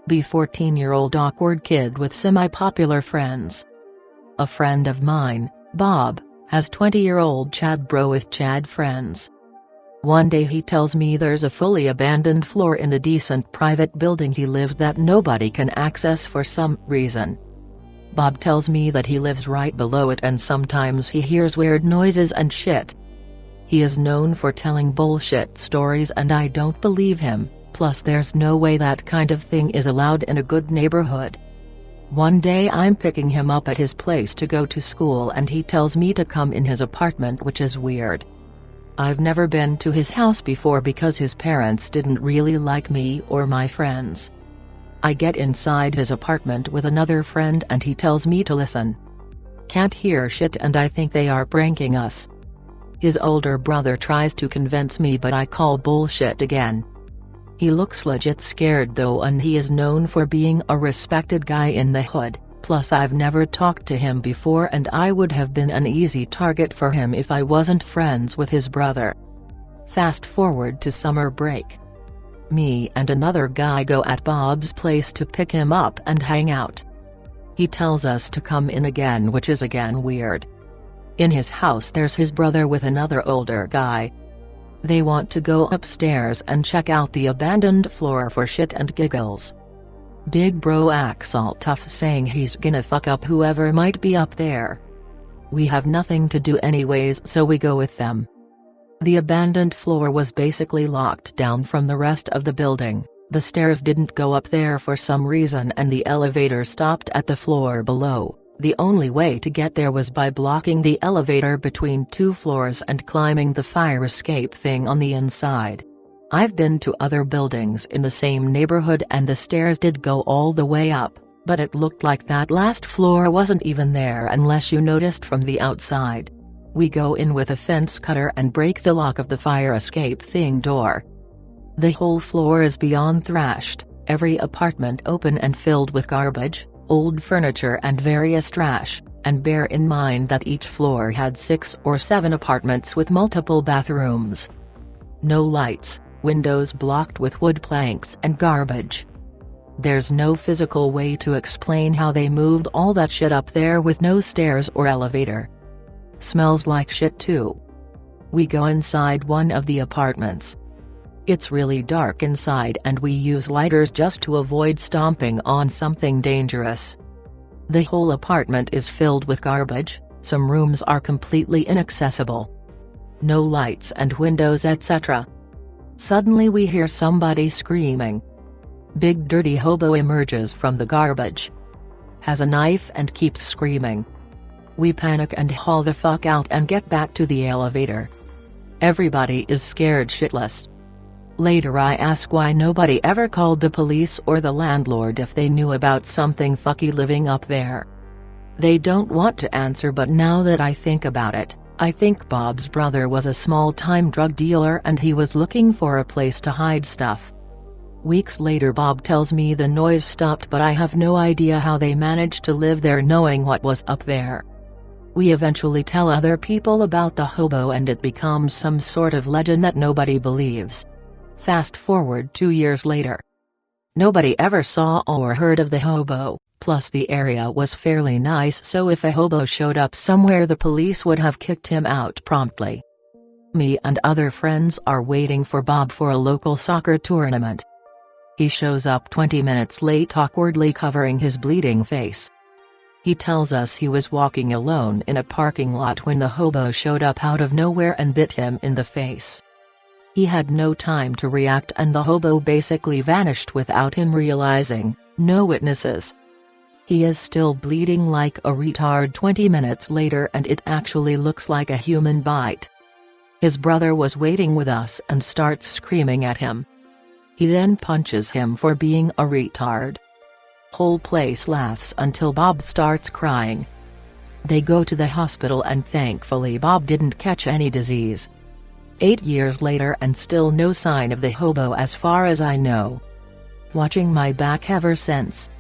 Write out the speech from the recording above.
Be 14-year-old awkward kid with semi-popular friends. A friend of mine, Bob, has 20-year-old Chad bro with Chad friends. One day he tells me there's a fully abandoned floor in the decent private building he lives that nobody can access for some reason. Bob tells me that he lives right below it and sometimes he hears weird noises and shit. He is known for telling bullshit stories and I don't believe him, plus there's no way that kind of thing is allowed in a good neighborhood. One day I'm picking him up at his place to go to school and he tells me to come in his apartment, which is weird. I've never been to his house before because his parents didn't really like me or my friends. I get inside his apartment with another friend and he tells me to listen. Can't hear shit and I think they are pranking us. His older brother tries to convince me but I call bullshit again. He looks legit scared though and he is known for being a respected guy in the hood, plus I've never talked to him before and I would have been an easy target for him if I wasn't friends with his brother. Fast forward to summer break. Me and another guy go at Bob's place to pick him up and hang out. He tells us to come in again, which is again weird. In his house there's his brother with another older guy. They want to go upstairs and check out the abandoned floor for shit and giggles. Big bro acts all tough saying he's gonna fuck up whoever might be up there. We have nothing to do anyways so we go with them. The abandoned floor was basically locked down from the rest of the building, the stairs didn't go up there for some reason and the elevator stopped at the floor below. The only way to get there was by blocking the elevator between two floors and climbing the fire escape thing on the inside. I've been to other buildings in the same neighborhood and the stairs did go all the way up, but it looked like that last floor wasn't even there unless you noticed from the outside. We go in with a fence cutter and break the lock of the fire escape thing door. The whole floor is beyond thrashed, every apartment open and filled with garbage, old furniture and various trash, and bear in mind that each floor had 6 or 7 apartments with multiple bathrooms. No lights, windows blocked with wood planks and garbage. There's no physical way to explain how they moved all that shit up there with no stairs or elevator. Smells like shit too. We go inside one of the apartments. It's really dark inside and we use lighters just to avoid stomping on something dangerous. The whole apartment is filled with garbage, some rooms are completely inaccessible. No lights and windows etc. Suddenly we hear somebody screaming. Big dirty hobo emerges from the garbage. Has a knife and keeps screaming. We panic and haul the fuck out and get back to the elevator. Everybody is scared shitless. Later I ask why nobody ever called the police or the landlord if they knew about something fucky living up there. They don't want to answer, but now that I think about it, I think Bob's brother was a small-time drug dealer and he was looking for a place to hide stuff. Weeks later Bob tells me the noise stopped, but I have no idea how they managed to live there knowing what was up there. We eventually tell other people about the hobo and it becomes some sort of legend that nobody believes. Fast forward 2 years later. Nobody ever saw or heard of the hobo, plus the area was fairly nice, so if a hobo showed up somewhere the police would have kicked him out promptly. Me and other friends are waiting for Bob for a local soccer tournament. He shows up 20 minutes late, awkwardly covering his bleeding face. He tells us he was walking alone in a parking lot when the hobo showed up out of nowhere and bit him in the face. He had no time to react and the hobo basically vanished without him realizing, no witnesses. He is still bleeding like a retard 20 minutes later and it actually looks like a human bite. His brother was waiting with us and starts screaming at him. He then punches him for being a retard. Whole place laughs until Bob starts crying. They go to the hospital and thankfully Bob didn't catch any disease. 8 years later and still no sign of the hobo as far as I know. Watching my back ever since.